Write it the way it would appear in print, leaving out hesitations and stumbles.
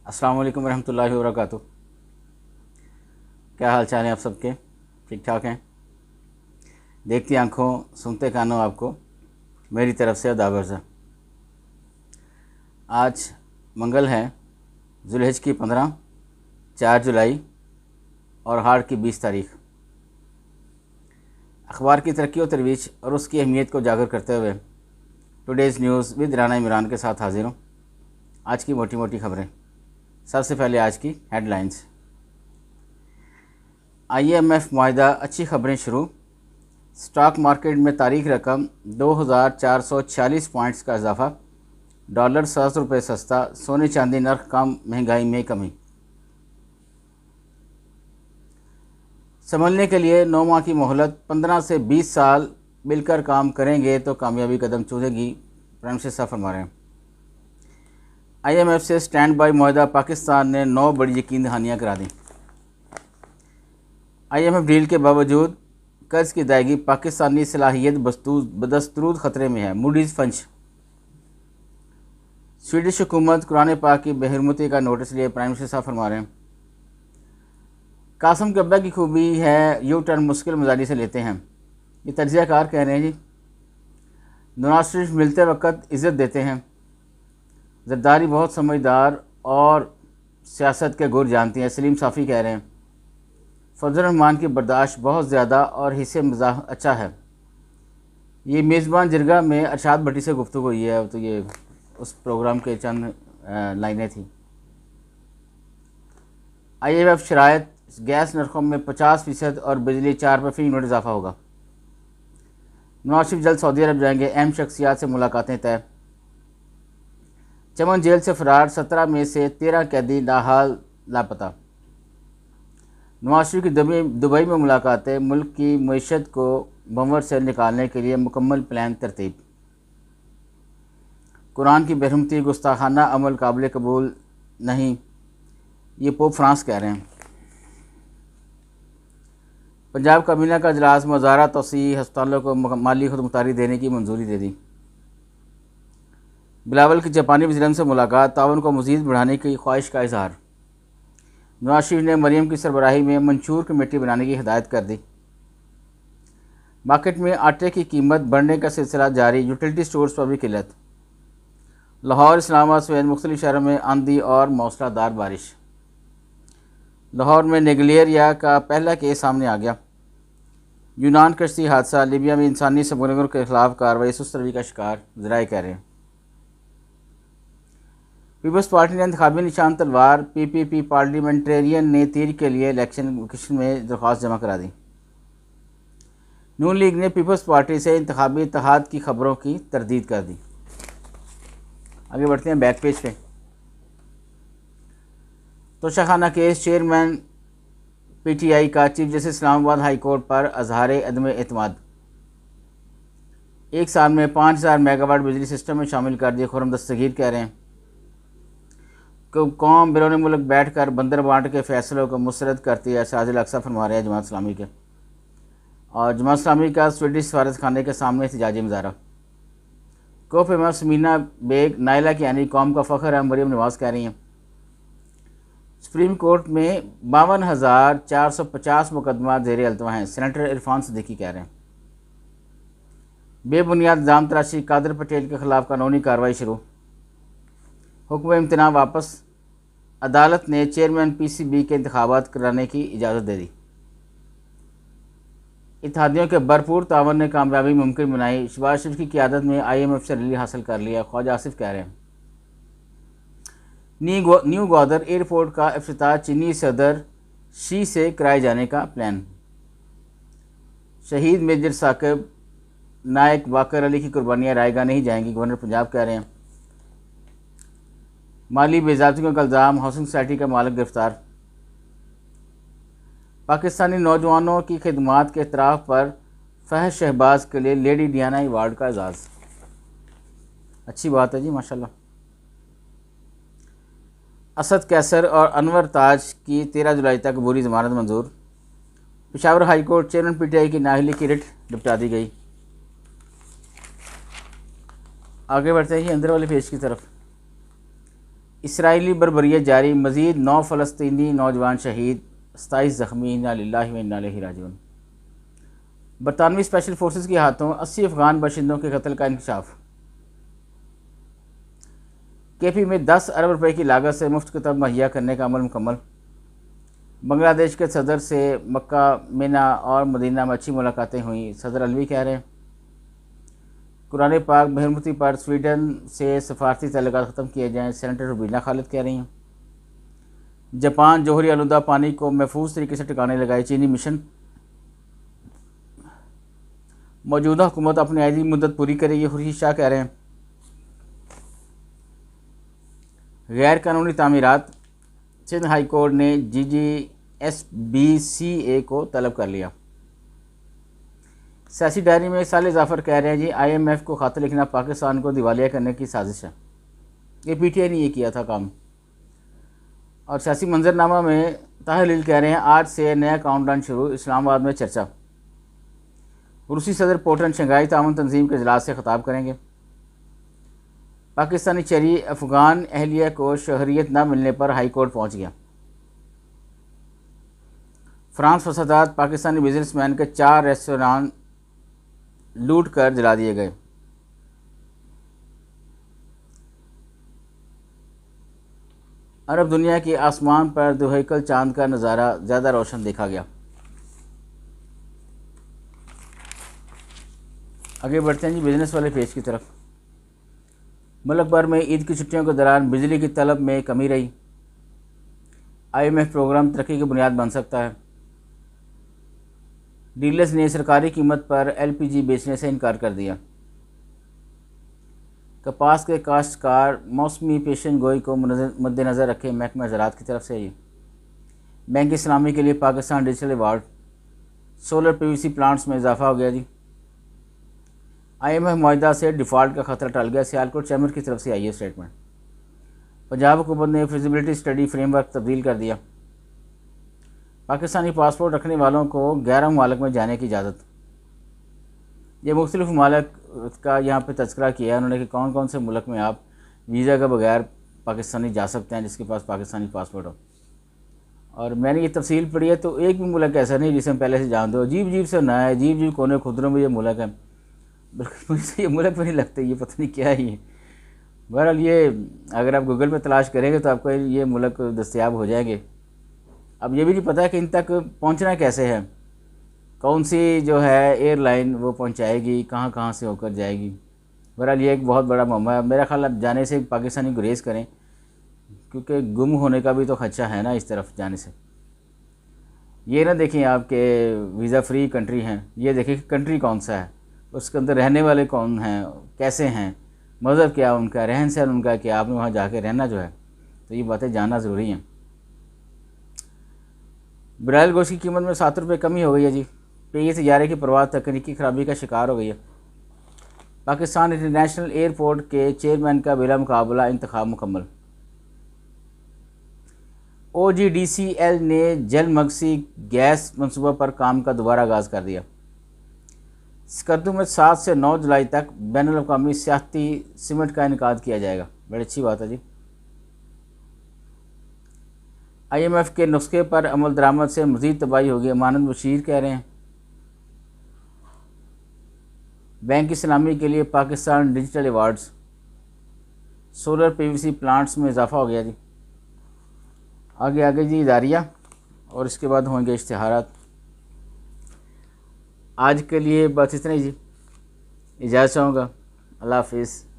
अस्सलाम वालेकुम रहमतुल्लाहि व बरकातुहू। क्या हाल चाल है आप सबके? ठीक ठाक हैं? देखती आंखों सुनते कानों आपको मेरी तरफ से दावरजा। आज मंगल है, जुल्हिज की 15, 4 जुलाई और हाड़ की 20 तारीख। अखबार की तरक्की और तरवीज और उसकी अहमियत को उजागर करते हुए today's news with Rana Imran के साथ हाजिर हूँ। आज की मोटी मोटी खबरें। सबसे पहले आज की हेडलाइंस। IMF मुआहिदा, अच्छी खबरें शुरू। स्टॉक मार्केट में तारीख रकम 2446 पॉइंट्स का इजाफा। डॉलर 7 रुपये सस्ता। सोने चांदी नर्क कम, महंगाई में कमी। संभलने के लिए 9 माह की मोहलत। 15 से 20 साल मिलकर काम करेंगे तो कामयाबी कदम चूमेगी, प्राइम मिनिस्टर साहब फरमा रहे हैं। IMF से स्टैंड बाई मुआहिदा, पाकिस्तान ने 9 बड़ी यकीन दहानियाँ करा दी। IMF डील के बावजूद कर्ज की अदायगी, पाकिस्तानी सलाहियत बदस्तूर ख़तरे में है, मूडीज़ फंच। स्वीडिश हुकूमत कुरान पाक की बेहरमती का नोटिस लिए, प्राइम मिनिस्टर साहब फरमा रहे हैं। कासिम के अब्बा की खूबी है यू टर्न मुश्किल मजारी से लेते हैं, ये तज्ज़ियाकार कह रहे हैं जी। नवाज शरीफ मिलते वक्त इज़्ज़त देते हैं। जरदारी बहुत समझदार और सियासत के गुर जानती हैं, सलीम साफ़ी कह रहे हैं। फजल रहमान की बर्दाश्त बहुत ज़्यादा और हिस्से मज़ाह अच्छा है। ये मेज़बान जिरगा में अरशाद भट्टी से गुफ्तगू हुई है, तो ये उस प्रोग्राम के चंद लाइनें थी। IMF शराइत, गैस नरखों में 50% और बिजली 4 रुपये फ़ी यूनिट इजाफा होगा। नवाज शरीफ जल्द सऊदी अरब जाएंगे, अहम शख्सियात से मुलाकातें तय। चमन जेल से फरार 17 में से 13 कैदी लाहाल लापता। नवाज शरीफ की दुबई में मुलाकातें, मुल्क की मईशत को बंवर से निकालने के लिए मुकम्मल प्लान तरतीब। कुरान की बेरहमती, गुस्ताखाना अमल काबिल कबूल नहीं, ये पोप फ्रांस कह रहे हैं। पंजाब काबीना का इजलास, मज़ारा तोसी, हस्पतालों को माली खुदमुख्तारी देने की मंजूरी दे दी। बिलावल की जापानी वज़ीर से मुलाकात, ताउन को मज़ीद बढ़ाने की ख्वाहिश का इजहार। नवाज शरीफ ने मरीम की सरबराही में मंशूर कमेटी बनाने की हिदायत कर दी। मार्केट में आटे की कीमत बढ़ने का सिलसिला जारी, यूटिलिटी स्टोर्स पर भी किल्लत। लाहौर, इस्लामाबाद समेत मुख्तलिफ शहरों में आंधी और मौसलाधार बारिश। लाहौर में नेगलेरिया का पहला केस सामने आ गया। यूनान कश्ती हादसा, लीबिया में इंसानी समगलरों के खिलाफ कार्रवाई सुस्त रवि का शिकार, ज़राए कह रहे हैं। पीपल्स पार्टी ने इंतखाबी निशान तलवार, PPP पार्लियामेंटेरियन ने तीर के लिए इलेक्शन कमीशन में दरख्वास्त जमा करा दी। नून लीग ने पीपल्स पार्टी से इंतखाबी इत्तेहाद की खबरों की तरदीद कर दी। आगे बढ़ते हैं बैक पेज पे। तोशाखाना केस, चेयरमैन PTI का chief justice Islamabad high court पर अजहार अदम एतमाद। 1 साल में 5000 मेगावाट बिजली सिस्टम में शामिल कर दिए, खुर्रम दस्तगीर कह रहे हैं। कौम बिरोन मुल्क बैठ कर बंदर बांट के फैसलों को मुस्तरद करती है, शाजिल अक्सा फरमा रहे हैं जमात इस्लामी के। और जमात इस्लामी का स्वीडिश सफारत खाने के सामने एहतजाजी मुजाहरा। को फेमस समीना बेग, नायला की यानी कौम का फ़ख्र है, मरीम नवाज़ कह रही हैं। सुप्रीम कोर्ट में 52,450 मुकदमा ज़ेर अल्तवा हैं, सेनेटर इरफान सिद्दीकी कह रहे हैं। बेबुनियाद इल्ज़ाम तराशी, कादर पटेल के खिलाफ कानूनी कार्रवाई शुरू। हुक्म इम्तना वापस, अदालत ने चेयरमैन PCB के इंतखाबात कराने की इजाज़त दे दी। इत्तेहादियों के भरपूर तावन ने कामयाबी मुमकिन बनाई, शहबाज शरीफ की क़यादत में IMF से रिलीफ हासिल कर लिया, ख्वाजा आसिफ कह रहे हैं। न्यू ग्वादर एयरपोर्ट का इफ्तिताह, चीनी सदर शी से कराए जाने का प्लान। शहीद मेजर साकिब नायक वाकर अली की कुर्बानियाँ रायगा नहीं जाएंगी, गवर्नर पंजाब कह रहे हैं। माली बेज़ाब्तियों का इल्ज़ाम, हाउसिंग सोसाइटी का मालिक गिरफ्तार। पाकिस्तानी नौजवानों की खिदमात के इतराफ़ पर फहद शहबाज के लिए लेडी डियाना अवार्ड का एजाज़। अच्छी बात है जी, माशाल्लाह। असद कैसर और अनवर ताज की 13 जुलाई तक बुरी ज़मानत मंजूर। Peshawar high court chairman PTI की नाअहली की रिट निपटा दी गई। आगे बढ़ते हैं अंदर वाले पेज की तरफ। इसराइली बर्बरियत जारी, मज़ीद 9 फ़लस्तीनी नौजवान शहीद, 27 ज़ख्मी, इन्ना लिल्लाहि व इन्ना इलैहि राजिऊन। बरतानवी स्पेशल फोर्सेस के हाथों 80 अफ़गान बाशिंदों के कत्ल का इंकशाफ। केपी में 10 अरब रुपए की लागत से मुफ्त किताब मुहैया करने का अमल मुकम्मल। बांग्लादेश के सदर से मक्का, मिना और मदीना में अच्छी मुलाकातें हुई, सदर अलवी कह रहे हैं। कुरान पाक बहरमती पर स्वीडन से सफारती तल्लुकात ख़त्म किए जाएँ, सेनेटर रुबीना खालिद कह रही हैं। जापान जोहरी आलूदा पानी को महफूज तरीके से टिकाने लगाए चीनी मिशन। मौजूदा हुकूमत अपनी आयदी मुद्दत पूरी करेगी, खुर्शीद शाह कह रहे हैं। गैर कानूनी तामीरात, सिंध हाई कोर्ट ने GGSBCA को तलब कर लिया। सियासी डायरी में साले जाफ़र कह रहे हैं जी IMF को ख़त लिखना पाकिस्तान को दिवालिया करने की साजिश है। ये PTI ने ये किया था काम। और सियासी मंजरनामा में ताहलील कह रहे हैं आज से नया काउंटडाउन शुरू, इस्लामाबाद में चर्चा। रूसी सदर पुतिन शंघाई ताउन तंजीम के इजलास से खिताब करेंगे। पाकिस्तानी चरी अफ़गान अहलिया को शहरियत न मिलने पर हाई कोर्ट पहुँच गया। फ्रांस फसादात, पाकिस्तानी बिजनेसमैन के 4 रेस्टोरेंट लूट कर जला दिए गए। अरब दुनिया के आसमान पर दुहैकल चांद का नज़ारा ज़्यादा रोशन देखा गया। आगे बढ़ते हैं जी बिजनेस वाले पेज की तरफ। मुल्क भर में ईद की छुट्टियों के दौरान बिजली की तलब में कमी रही। IMF प्रोग्राम तरक्की की बुनियाद बन सकता है। डीलर्स ने सरकारी कीमत पर LPG बेचने से इनकार कर दिया। कपास के काश्तकार मौसमी पेशन गोई को मद्देनज़र रखे महकमा ज़राअत की तरफ से। ये बैंक इस्लामी के लिए Pakistan digital award. Solar PVC plants में इजाफा हो गया जी। IMF मुआहदा से डिफ़ॉल्ट का खतरा टल गया, सियालकोट चैम्बर की तरफ से आई है स्टेटमेंट। पंजाब हुकूमत ने फिजिबिलिटी स्टडी फ्रेमवर्क तब्दील कर दिया। पाकिस्तानी पासपोर्ट रखने वालों को 11 ममालिक में जाने की इजाज़त। ये मुख्तलिफ ममालिक का यहाँ पे तज़किरा किया है उन्होंने कि कौन कौन से मुल्क में आप वीज़ा के बगैर पाकिस्तानी जा सकते हैं जिसके पास पाकिस्तानी पासपोर्ट हो। और मैंने ये तफसील पढ़ी है तो एक भी मुल्क ऐसा नहीं जिसे हम पहले से जानते हो। अजीब अजीब से ना है, अजीब अजीब कोने खुदरों में ये मुल्क है, बिल्कुल मुझे ये मुल्क में नहीं लगते, ये पता नहीं क्या ही है। बहरहाल ये अगर आप गूगल में तलाश करेंगे तो आपको ये मुल्क दस्तयाब हो जाएंगे। अब ये भी नहीं पता कि इन तक पहुंचना कैसे है, कौन सी जो है एयरलाइन वो पहुंचाएगी, कहाँ कहाँ से होकर जाएगी। बहरहाल ये एक बहुत बड़ा मामला है। मेरा ख्याल अब जाने से पाकिस्तानी गुरेज करें क्योंकि गुम होने का भी तो खदशा है ना इस तरफ जाने से। ये ना देखें आपके वीज़ा फ्री कंट्री हैं, ये देखें कि कंट्री कौन सा है, उसके अंदर रहने वाले कौन हैं, कैसे हैं, मज़हब क्या उनका, रहन सहन उनका, कि आपने वहाँ जाके रहना जो है, तो ये बातें जानना ज़रूरी हैं। ब्रायल गोश्त की कीमत में 7 रुपये कमी हो गई है जी। पेय तैयारे की परवाज़ तकनीकी खराबी का शिकार हो गई है। पाकिस्तान इंटरनेशनल एयरपोर्ट के चेयरमैन का बिला मुकाबला इंतखाब मुकम्मल। OGDCL ने जलमगसी गैस मनसूबा पर काम का दोबारा आगाज़ कर दिया। स्कर्दू में 7 से 9 जुलाई तक बैनुल-अक़वामी सियाहती समिट का इनेकाद किया जाएगा। बड़ी अच्छी बात है जी। IMF के नुस्खे पर अमल दरामद से मज़ीद तबाही होगी, अमानत बशीर कह रहे हैं। बैंक इस्लामी के लिए Pakistan digital awards. Solar PVC plants में इजाफा हो गया जी। आगे आगे जी इदारिया और इसके बाद होंगे इश्तिहारात। आज के लिए बस इतना ही जी, इजाज़त चाहूँगा। अल्लाह हाफिज़।